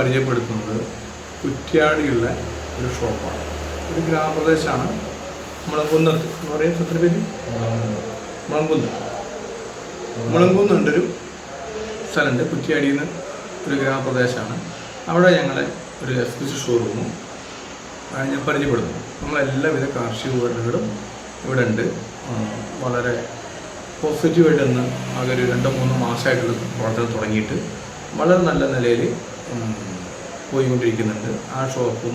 പരിചയപ്പെടുത്തുന്നത് കുറ്റ്യാടിയുള്ള ഒരു ഷോപ്പാണ്. ഒരു ഗ്രാമപ്രദേശമാണ്. മുളങ്കുന്നത്ത് എന്ന് പറയുന്നത് എത്ര പേര്? മുളങ്കുന്നുണ്ടൊരു സ്ഥലമുണ്ട്. കുറ്റ്യാടിയിൽ നിന്ന് ഒരു ഗ്രാമപ്രദേശമാണ്. അവിടെ ഞങ്ങളെ ഒരു എക്സ്ക്ലൂസീവ് ഷോറൂമും ഞാൻ പരിചയപ്പെടുത്തുന്നു. നമ്മളെല്ലാവിധ കാർഷിക ഉപകരണങ്ങളും ഇവിടെ ഉണ്ട്. വളരെ പോസിറ്റീവായിട്ട് ഇന്ന് ആകെ ഒരു 2-3 മാസമായിട്ടുള്ള പ്രവർത്തനം തുടങ്ങിയിട്ട് വളരെ നല്ല നിലയിൽ പോയിക്കൊണ്ടിരിക്കുന്നുണ്ട്. ആ ഷോപ്പും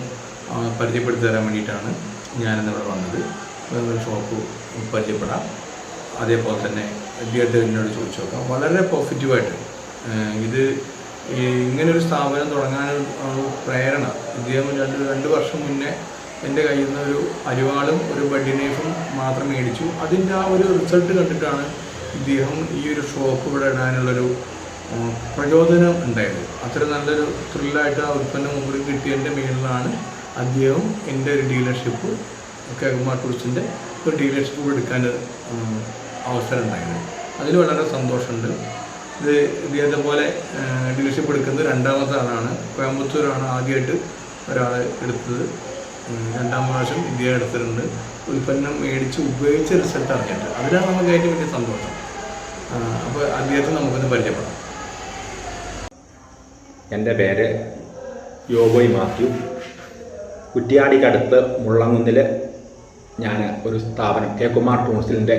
പരിചയപ്പെടുത്തി തരാൻ വേണ്ടിയിട്ടാണ് ഞാനിന്നിവിടെ വന്നത്. ഷോപ്പ് പരിചയപ്പെടാം. അതേപോലെ തന്നെ എന്നോട് ചോദിച്ചു നോക്കാം. വളരെ പോസിറ്റീവായിട്ട് ഇത് ഇങ്ങനൊരു സ്ഥാപനം തുടങ്ങാൻ പ്രേരണ ഇദ്ദേഹം 2 വർഷം മുന്നേ എൻ്റെ കയ്യിൽ നിന്ന് ഒരു അരിവാളും ഒരു ബഡ്ഡി നൈഫും മാത്രം മേടിച്ചു. അതിൻ്റെ ആ ഒരു റിസൾട്ട് കണ്ടിട്ടാണ് ഇദ്ദേഹം ഈ ഒരു ഷോപ്പ് ഇവിടെ ഇടാനുള്ളൊരു പ്രചോദനം ഉണ്ടായത്. അത്ര നല്ലൊരു ത്രില്ലായിട്ട് ആ ഉൽപ്പന്നം മുമ്പിൽ കിട്ടിയതിൻ്റെ മേളിലാണ് അദ്ദേഹം എൻ്റെ ഒരു ഡീലർഷിപ്പ് കേകുമാർ ടൂൾസിൻ്റെ ഒരു ഡീലർഷിപ്പ് എടുക്കാൻ അവസരം ഉണ്ടായത്. അതിൽ വളരെ സന്തോഷമുണ്ട്. ഇത് ഇദ്ദേഹത്തെ പോലെ ഡീലർഷിപ്പ് എടുക്കുന്നത് 2ാമത്തെ ആളാണ്. കോയമ്പത്തൂരാണ് ആദ്യമായിട്ട് ഒരാൾ എടുത്തത്. 2ാം പ്രാവശ്യം ഇദ്ദേഹം എടുത്തിട്ടുണ്ട്. ഉൽപ്പന്നം മേടിച്ച് ഉപയോഗിച്ച റിസൾട്ട് അറിഞ്ഞിട്ട് അതിലാണ് നമുക്ക് ഏറ്റവും വലിയ സന്തോഷം. അപ്പോൾ അദ്ദേഹത്തെ നമുക്കൊന്ന് പരിചയപ്പെടാം. എൻ്റെ പേര് യോബോയ് മാത്യു. കുറ്റ്യാടിക്കടുത്ത് മുള്ളങ്കുന്നിൽ ഞാൻ ഒരു സ്ഥാപനം കേകുമാർ ടൂൾസിൻ്റെ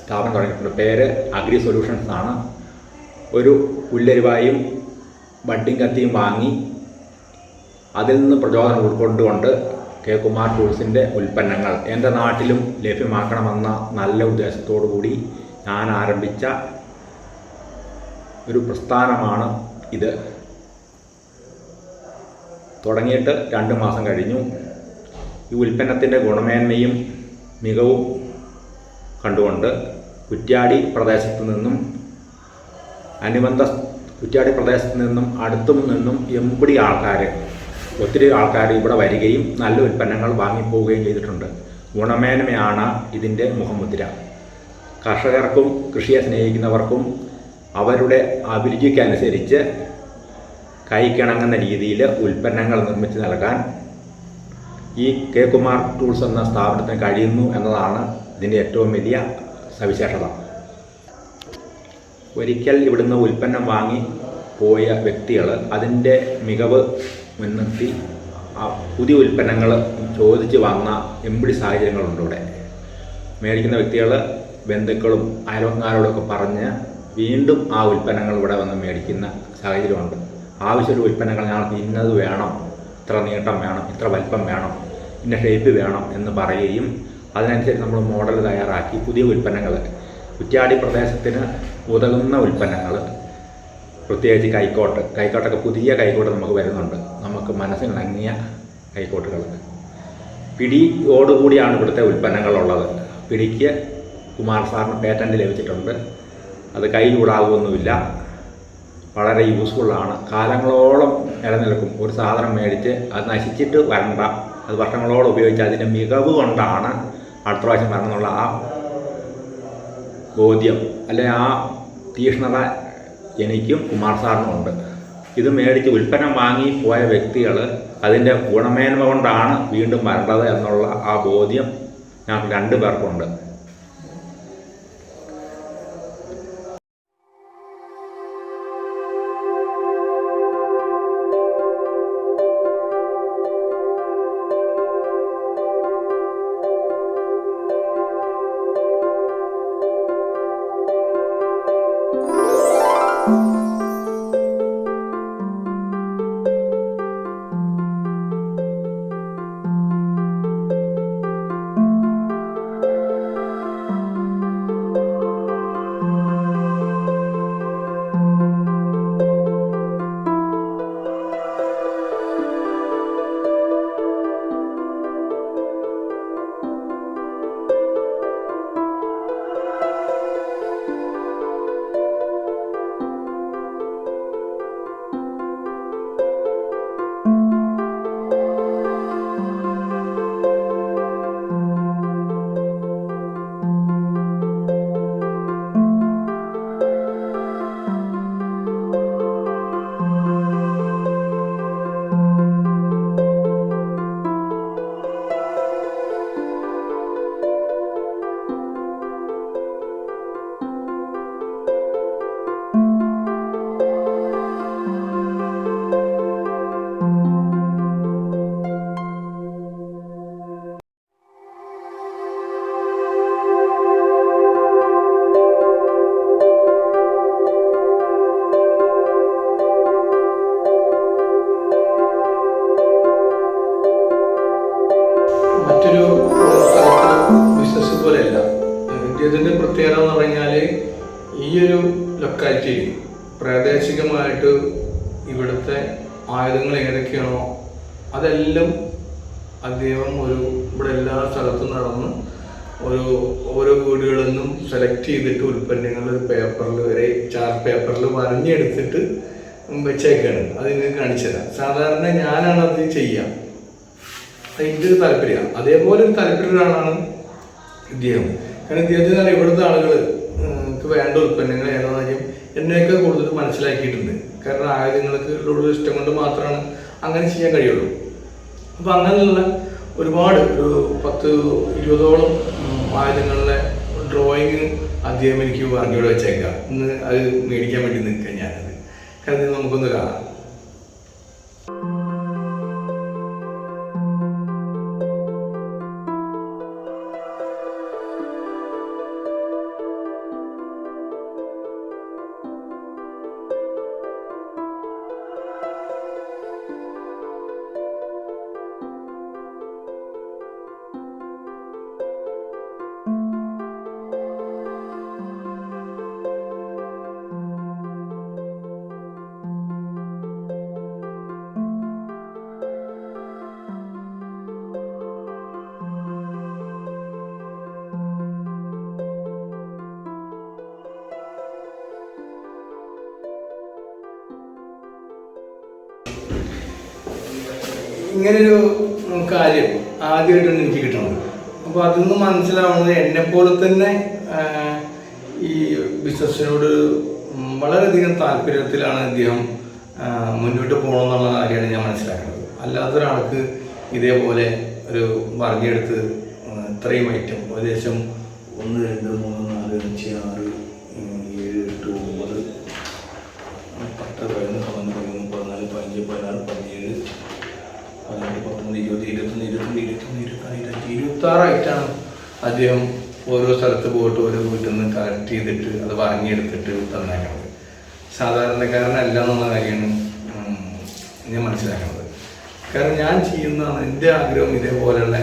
സ്ഥാപനം തുടങ്ങിയിട്ടുണ്ട്. പേര് അഗ്രി സൊല്യൂഷൻസ് ആണ്. ഒരു പുല്ലരിവായും ബഡ്ഡിങ് കത്തിയും വാങ്ങി അതിൽ നിന്ന് പ്രചോദനം ഉൾക്കൊണ്ടുകൊണ്ട് കേകുമാർ ടൂൾസിൻ്റെ ഉൽപ്പന്നങ്ങൾ എൻ്റെ നാട്ടിലും ലഭ്യമാക്കണമെന്ന നല്ല ഉദ്ദേശത്തോടു കൂടി ഞാൻ ആരംഭിച്ച ഒരു പ്രസ്ഥാനമാണ് ഇത്. തുടങ്ങിയിട്ട് 2 മാസം കഴിഞ്ഞു. ഈ ഉൽപ്പന്നത്തിൻ്റെ ഗുണമേന്മയും മികവും കണ്ടുകൊണ്ട് കുറ്റ്യാടി പ്രദേശത്തു നിന്നും കുറ്റ്യാടി പ്രദേശത്ത് നിന്നും അടുത്തും നിന്നും ഒത്തിരി ആൾക്കാർ ഇവിടെ വരികയും നല്ല ഉൽപ്പന്നങ്ങൾ വാങ്ങിപ്പോവുകയും ചെയ്തിട്ടുണ്ട്. ഗുണമേന്മയാണ് ഇതിൻ്റെ മുഖമുദ്ര. കർഷകർക്കും കൃഷിയെ സ്നേഹിക്കുന്നവർക്കും അവരുടെ അഭിരുചിക്കനുസരിച്ച് കൈക്കിണങ്ങുന്ന രീതിയിൽ ഉൽപ്പന്നങ്ങൾ നിർമ്മിച്ച് നൽകാൻ ഈ കേകുമാർ ടൂൾസ് എന്ന സ്ഥാപനത്തിന് കഴിയുന്നു എന്നതാണ് ഇതിൻ്റെ ഏറ്റവും വലിയ സവിശേഷത. ഒരിക്കൽ ഇവിടുന്ന് ഉൽപ്പന്നം വാങ്ങി പോയ വ്യക്തികൾ അതിൻ്റെ മികവ് മുൻനിർത്തി പുതിയ ഉൽപ്പന്നങ്ങൾ ചോദിച്ച് വന്ന എമ്പടി സാഹചര്യങ്ങളുണ്ട്. ഇവിടെ മേടിക്കുന്ന വ്യക്തികൾ ബന്ധുക്കളും അയൽവക്കാരോടൊക്കെ പറഞ്ഞ് വീണ്ടും ആ ഉൽപ്പന്നങ്ങൾ ഇവിടെ വന്ന് മേടിക്കുന്ന സാഹചര്യമുണ്ട്. ആവശ്യമുള്ള ഉൽപ്പന്നങ്ങൾ ഞങ്ങൾക്ക് ഇന്നത് വേണം, ഇത്ര നീട്ടം വേണം, ഇത്ര വലിപ്പം വേണം, ഇന്ന ഷേപ്പ് വേണം എന്ന് പറയുകയും അതിനനുസരിച്ച് നമ്മൾ മോഡൽ തയ്യാറാക്കി പുതിയ ഉൽപ്പന്നങ്ങൾ കുറ്റ്യാടി പ്രദേശത്തിന് ഉതകുന്ന ഉൽപ്പന്നങ്ങൾ, പ്രത്യേകിച്ച് കൈക്കോട്ടൊക്കെ പുതിയ കൈക്കോട്ട് നമുക്ക് വരുന്നുണ്ട്. നമുക്ക് മനസ്സിനിണങ്ങിയ കൈക്കോട്ടുകൾ പിടിയോടുകൂടിയാണ് ഇവിടുത്തെ ഉൽപ്പന്നങ്ങളുള്ളത്. പിടിക്ക് കുമാർ സാറിന് പേറ്റൻറ്റ് ലഭിച്ചിട്ടുണ്ട്. അത് കൈ ചൂടാകുമൊന്നുമില്ല. വളരെ യൂസ്ഫുള്ളാണ്. കാലങ്ങളോളം നിലനിൽക്കും. ഒരു സാധനം മേടിച്ച് അത് നശിച്ചിട്ട് വരണ്ട, അത് വർഷങ്ങളോളം ഉപയോഗിച്ച് അതിൻ്റെ മികവ് കൊണ്ടാണ് അടുത്ത പ്രാവശ്യം വരണമെന്നുള്ള ആ ബോധ്യം ആ തീക്ഷ്ണത എനിക്കും കുമാർ സാറിനും ഉണ്ട്. ഇത് മേടിച്ച് ഉൽപ്പന്നം വാങ്ങി പോയ വ്യക്തികൾ അതിൻ്റെ ഗുണമേന്മ കൊണ്ടാണ് വീണ്ടും വരേണ്ടത് എന്നുള്ള ആ ബോധ്യം ഞങ്ങൾക്ക് 2 പേർക്കുണ്ട്. പോലെയല്ല. ഇതിൻ്റെ പ്രത്യേകത എന്ന് പറഞ്ഞാൽ ഈ ഒരു ലൊക്കാലിറ്റിയിൽ പ്രാദേശികമായിട്ട് ഇവിടുത്തെ ആയുധങ്ങൾ ഏതൊക്കെയാണോ അതെല്ലാം അദ്ദേഹം ഇവിടെ എല്ലാ സ്ഥലത്തും നടന്ന് ഓരോ വീടുകളിൽ നിന്നും സെലക്ട് ചെയ്തിട്ട് ഉൽപ്പന്നങ്ങൾ ഒരു പേപ്പറിൽ വരെ ചാർട്ട് പേപ്പറിൽ വരഞ്ഞെടുത്തിട്ട് വെച്ചേക്കാണ്. അത് നിങ്ങൾക്ക് കാണിച്ചു തരാം. സാധാരണ ഞാനാണത് ചെയ്യാം, എനിക്ക് താല്പര്യമാണ്. അതേപോലെ ഒരു താല്പര്യമുള്ള ആളാണ് ഇദ്ദേഹം. കാരണം ഇദ്ദേഹത്തിന് അറിയാം ഇവിടുത്തെ ആളുകൾക്ക് വേണ്ട ഉൽപ്പന്നങ്ങൾ ഏതാണെന്ന് കാര്യം എന്നെയൊക്കെ കൂടുതൽ മനസ്സിലാക്കിയിട്ടുണ്ട്. കാരണം ആയുധങ്ങൾക്ക് ഉള്ള ഇഷ്ടം കൊണ്ട് മാത്രമാണ് അങ്ങനെ ചെയ്യാൻ കഴിയുള്ളൂ. അപ്പം അങ്ങനെയുള്ള ഒരുപാട് ഒരു 10-20ഓളം ആയുധങ്ങളിലെ ഡ്രോയിങ് അദ്ദേഹം എനിക്ക് വാങ്ങിയോടെ വെച്ചേക്കാം. ഇന്ന് അത് മേടിക്കാൻ വേണ്ടി നിൽക്കുക ഞാനത്. കാരണം നമുക്കൊന്ന് കാണാം. ഇങ്ങനൊരു കാര്യം ആദ്യമായിട്ടാണ് എനിക്ക് കിട്ടുന്നത്. അപ്പോൾ അതിൽ നിന്ന് മനസ്സിലാവുന്നത് എന്നെപ്പോലെ തന്നെ ഈ ബിസിനസ്സിനോട് വളരെയധികം താല്പര്യത്തിലാണ് അദ്ദേഹം മുന്നോട്ട് പോകണമെന്നുള്ള കാര്യമാണ് ഞാൻ മനസ്സിലാക്കുന്നത്. അല്ലാത്തൊരാൾക്ക് ഇതേപോലെ ഒരു പറഞ്ഞെടുത്ത് ഇത്രയും ഐറ്റം ഏകദേശം 1, 2, 3, 4, 5, 6, 7, 8, 9, 10, 11, 12, 13, 14, 15, 16, 17, 18, 19, 20, 21, 22, 23, 24, 25, 26 അദ്ദേഹം ഓരോ സ്ഥലത്ത് പോയിട്ട് ഓരോ വീട്ടിൽ നിന്ന് കളക്ട് ചെയ്തിട്ട് അത് വാങ്ങിയെടുത്തിട്ട് തന്നേക്കുന്നത്. സാധാരണക്കാരനല്ല എന്നുള്ള കാര്യമാണ് ഞാൻ മനസ്സിലാക്കുന്നത്. കാരണം ഞാൻ ചെയ്യുന്നതാണ് എൻ്റെ ആഗ്രഹം. ഇതേപോലെയുള്ള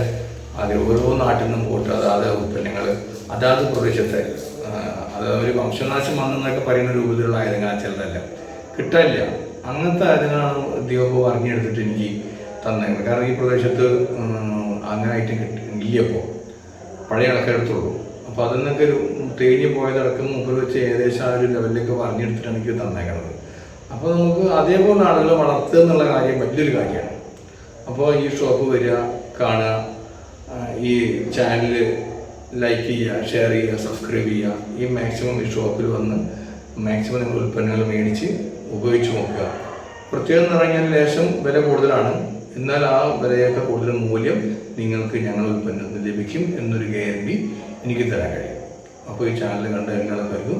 ആഗ്രഹം ഓരോ നാട്ടിൽ നിന്നും പോയിട്ട് അതാത് ഉൽപ്പന്നങ്ങൾ അതാത് പ്രദേശത്തെ അത് ഒരു വംശനാശം വന്നെന്നൊക്കെ പറയുന്ന രൂപത്തിലുള്ള ആയുധങ്ങൾ ചിലതല്ല കിട്ടാനില്ല. അങ്ങനത്തെ ആയുധങ്ങളാണ് ഉദ്യോഗം വാങ്ങിയെടുത്തിട്ട് എനിക്ക് തന്നേക്കുന്നത്. കാരണം ഈ പ്രദേശത്ത് അങ്ങനെ ഐറ്റം ഇല്ല. ഇപ്പോൾ പഴയ ആൾക്കാരെടുത്തുള്ളൂ. അപ്പോൾ അതിൽ നിന്നൊക്കെ ഒരു തേഞ്ഞ് പോയതടക്കം മുമ്പിൽ വെച്ച് ഏകദേശം ആ ഒരു ലെവലിലേക്ക് പറഞ്ഞെടുത്തിട്ടാണ് എനിക്ക് തന്നേക്കുന്നത്. അപ്പോൾ നമുക്ക് അതേപോലെ ആളുകളെ വളർത്തുക എന്നുള്ള കാര്യം വലിയൊരു കാര്യമാണ്. അപ്പോൾ ഈ ഷോപ്പ് വരിക, കാണുക, ഈ ചാനൽ ലൈക്ക് ചെയ്യുക, ഷെയർ ചെയ്യുക, സബ്സ്ക്രൈബ് ചെയ്യുക. ഈ മാക്സിമം ഈ ഷോപ്പിൽ വന്ന് മാക്സിമം നിങ്ങൾ ഉൽപ്പന്നങ്ങൾ മേടിച്ച് ഉപയോഗിച്ച് നോക്കുക. പ്രത്യേകം എന്ന് പറഞ്ഞാൽ ലേശം വില കൂടുതലാണ്, എന്നാൽ ആ വിലയൊക്കെ കൂടുതൽ മൂല്യം നിങ്ങൾക്ക് ഞങ്ങളുടെ ഉൽപ്പന്നത്തിൽ ലഭിക്കും എന്നൊരു ഗ്യാരണ്ടി എനിക്ക് തരാൻ കഴിയും. അപ്പോൾ ഈ ചാനൽ കണ്ട എല്ലാവർക്കും